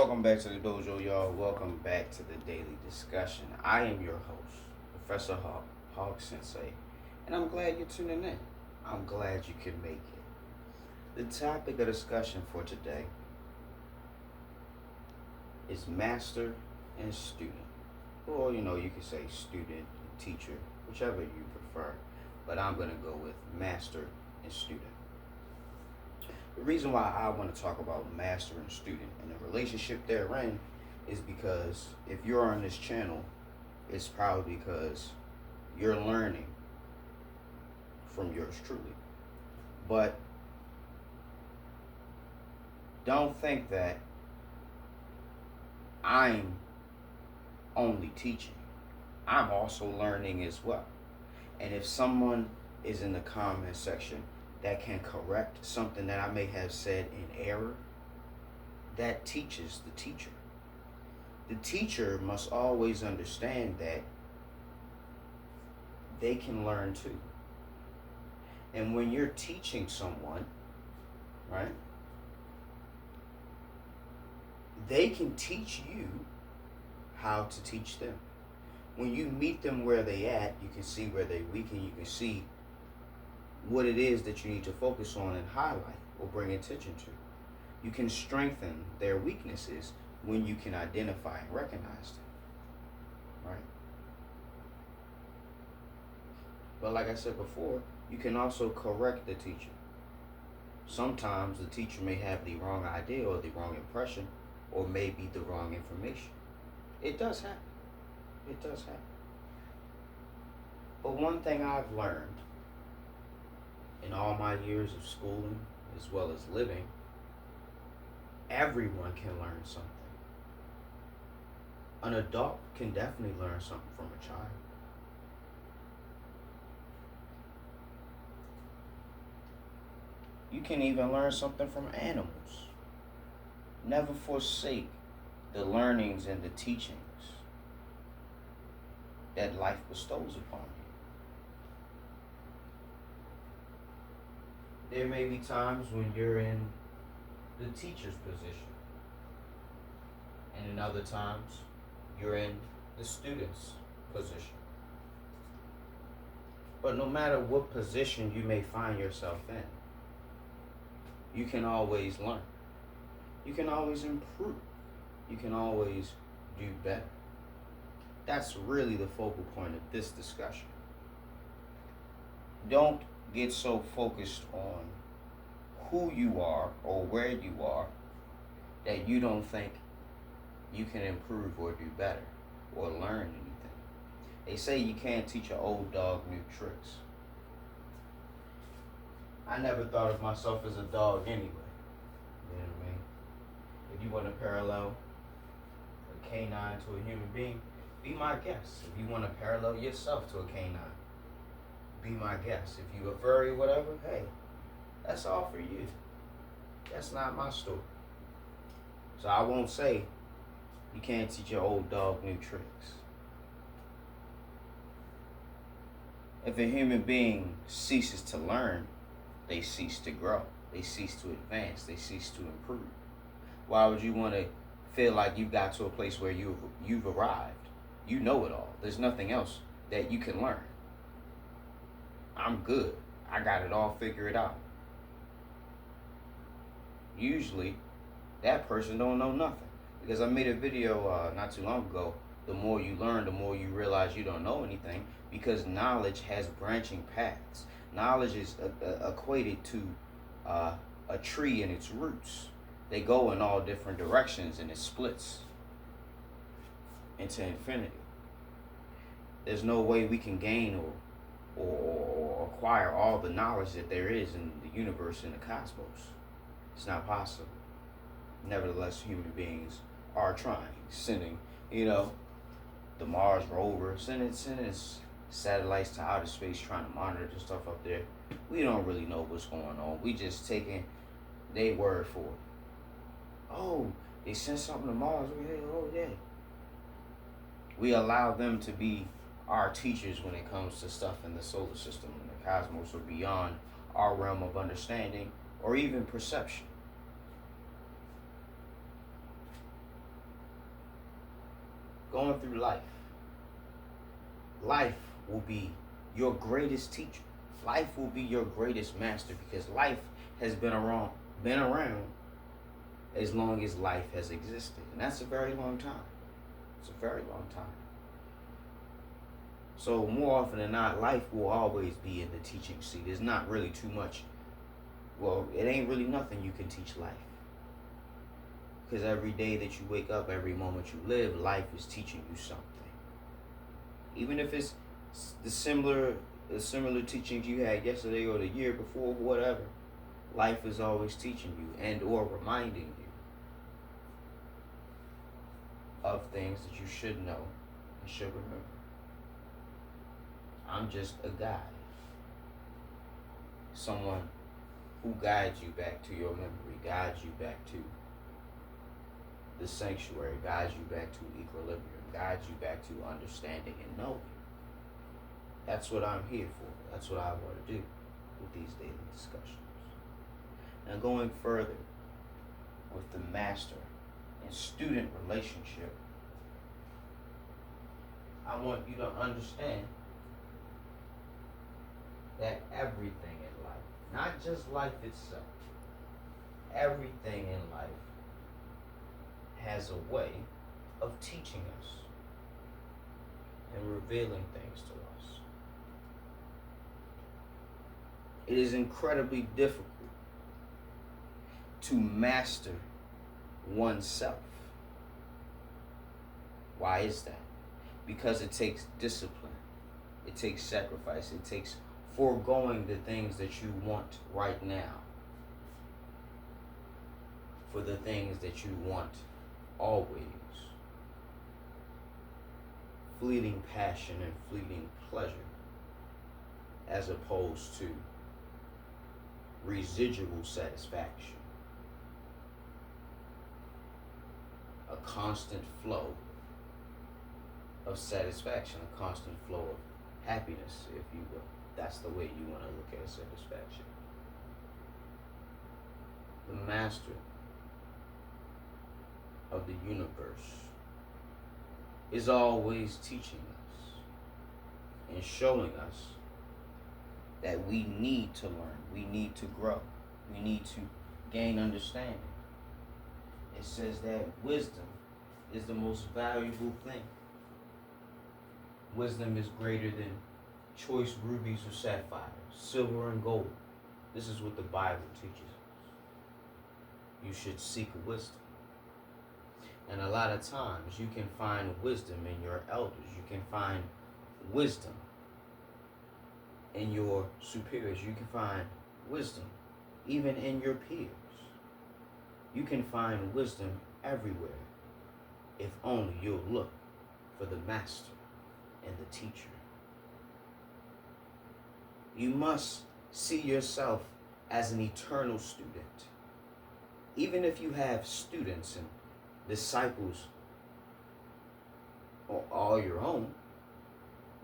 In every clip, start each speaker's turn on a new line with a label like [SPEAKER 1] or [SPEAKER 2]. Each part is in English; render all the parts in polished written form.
[SPEAKER 1] Welcome back to the dojo, y'all. Welcome back to the daily discussion. I am your host, Professor Hawk Sensei, and I'm glad you're tuning in. I'm glad you can make it. The topic of discussion for today is master and student. Or, you could say student and teacher, whichever you prefer, but I'm going to go with master and student. The reason why I want to talk about master and student and the relationship therein is because if you're on this channel, it's probably because you're learning from yours truly. But don't think that I'm only teaching. I'm also learning as well. And if someone is in the comment section that can correct something that I may have said in error, that teaches the teacher. The teacher must always understand that they can learn too. And when you're teaching someone, right, they can teach you how to teach them. When you meet them where they at, you can see where they weaken, you can see what it is that you need to focus on and highlight or bring attention to. You can strengthen their weaknesses when you can identify and recognize them, right? But like I said before, you can also correct the teacher. Sometimes the teacher may have the wrong idea or the wrong impression or maybe the wrong information. It does happen. It does happen. But one thing I've learned in all my years of schooling as well as living, everyone can learn something. An adult can definitely learn something from a child. You can even learn something from animals. Never forsake the learnings and the teachings that life bestows upon you. There may be times when you're in the teacher's position, and in other times you're in the student's position. But no matter what position you may find yourself in, you can always learn. You can always improve. You can always do better. That's really the focal point of this discussion. Don't get so focused on who you are or where you are that you don't think you can improve or do better or learn anything. They say you can't teach an old dog new tricks. I never thought of myself as a dog anyway. You know what I mean? If you want to parallel a canine to a human being, be my guest. If you want to parallel yourself to a canine, be my guest. If you a furry, whatever, hey, that's all for you. That's not my story. So I won't say you can't teach your old dog new tricks. If a human being ceases to learn, they cease to grow. They cease to advance. They cease to improve. Why would you want to feel like you got to a place where you've arrived? You know it all. There's nothing else that you can learn. I'm good. I got it all figured out. Usually, that person don't know nothing. Because I made a video not too long ago, the more you learn, the more you realize you don't know anything, because knowledge has branching paths. Knowledge is equated to a tree and its roots. They go in all different directions and it splits into infinity. There's no way we can gain or acquire all the knowledge that there is in the universe and the cosmos. It's not possible. Nevertheless, human beings are trying, sending, the Mars rover, sending satellites to outer space, trying to monitor the stuff up there. We don't really know what's going on. We just taking their word for it. Oh, they sent something to Mars. Oh, yeah. We allow them to be our teachers when it comes to stuff in the solar system and the cosmos or beyond our realm of understanding or even perception. going through life, life will be your greatest teacher. Life will be your greatest master because life has been around as long as life has existed. And that's a very long time. It's a very long time. So more often than not, life will always be in the teaching seat. There's not really too much. Well, it ain't really nothing you can teach life. Because every day that you wake up, every moment you live, life is teaching you something. Even if it's the similar teachings you had yesterday or the year before, whatever, life is always teaching you and or reminding you of things that you should know and should remember. I'm just a guide. Someone who guides you back to your memory, guides you back to the sanctuary, guides you back to equilibrium, guides you back to understanding and knowing. That's what I'm here for. That's what I want to do with these daily discussions. Now going further with the master and student relationship, I want you to understand that everything in life, not just life itself, everything in life has a way of teaching us and revealing things to us. It is incredibly difficult to master oneself. Why is that? Because it takes discipline, it takes sacrifice, it takes foregoing the things that you want right now for the things that you want always. Fleeting passion and fleeting pleasure as opposed to residual satisfaction. A constant flow of satisfaction, a constant flow of happiness, if you will. That's the way you want to look at satisfaction. The master of the universe is always teaching us and showing us that we need to learn, we need to grow, we need to gain understanding. It says that wisdom is the most valuable thing. Wisdom is greater than choice rubies or sapphires, silver and gold. This is what the Bible teaches us. You should seek wisdom. And a lot of times you can find wisdom in your elders. You can find wisdom in your superiors. You can find wisdom even in your peers. You can find wisdom everywhere if only you'll look for the master and the teacher. You must see yourself as an eternal student. Even if you have students and disciples all your own,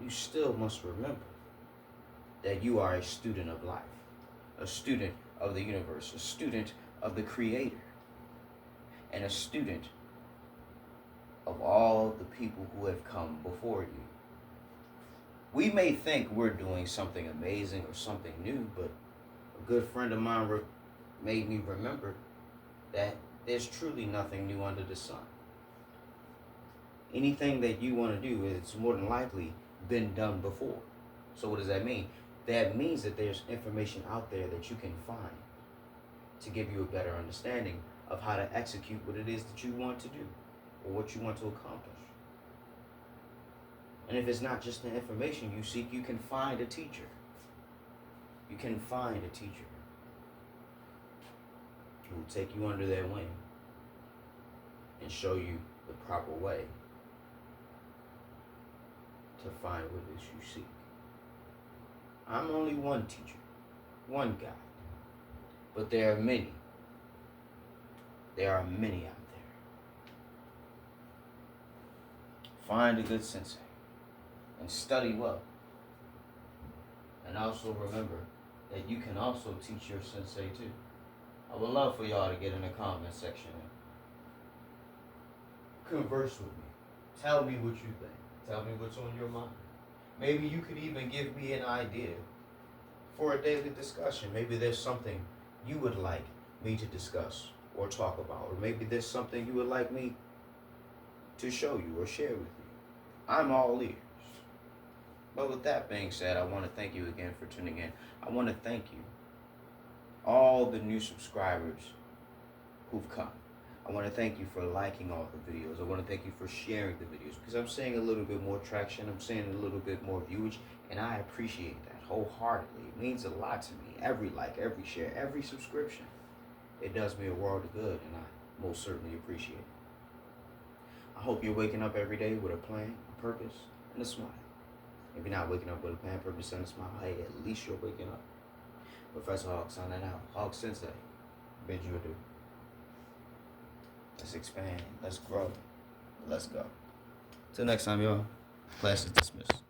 [SPEAKER 1] you still must remember that you are a student of life, a student of the universe, a student of the Creator, and a student of all the people who have come before you. We may think we're doing something amazing or something new, but a good friend of mine made me remember that there's truly nothing new under the sun. Anything that you want to do, it's more than likely been done before. So what does that mean? That means that there's information out there that you can find to give you a better understanding of how to execute what it is that you want to do or what you want to accomplish. And if it's not just the information you seek, you can find a teacher. You can find a teacher who will take you under their wing and show you the proper way to find what it is you seek. I'm only one teacher, one guide, but there are many. There are many out there. Find a good sensei and study well. And also remember that you can also teach your sensei too. I would love for y'all to get in the comment section and converse with me. Tell me what you think. Tell me what's on your mind. Maybe you could even give me an idea for a daily discussion. Maybe there's something you would like me to discuss or talk about, or maybe there's something you would like me to show you or share with you. I'm all ears. But with that being said, I want to thank you again for tuning in. I want to thank you, all the new subscribers who've come. I want to thank you for liking all the videos. I want to thank you for sharing the videos, because I'm seeing a little bit more traction. I'm seeing a little bit more viewage, and I appreciate that wholeheartedly. It means a lot to me. Every like, every share, every subscription. It does me a world of good, and I most certainly appreciate it. I hope you're waking up every day with a plan, a purpose, and a smile. If you're not waking up with a plan, purpose, and a smile, hey, at least you're waking up. Professor Hawk signing out. Hawk Sensei, bid you adieu. Let's expand. Let's grow. Let's go. Till next time, y'all. Class is dismissed.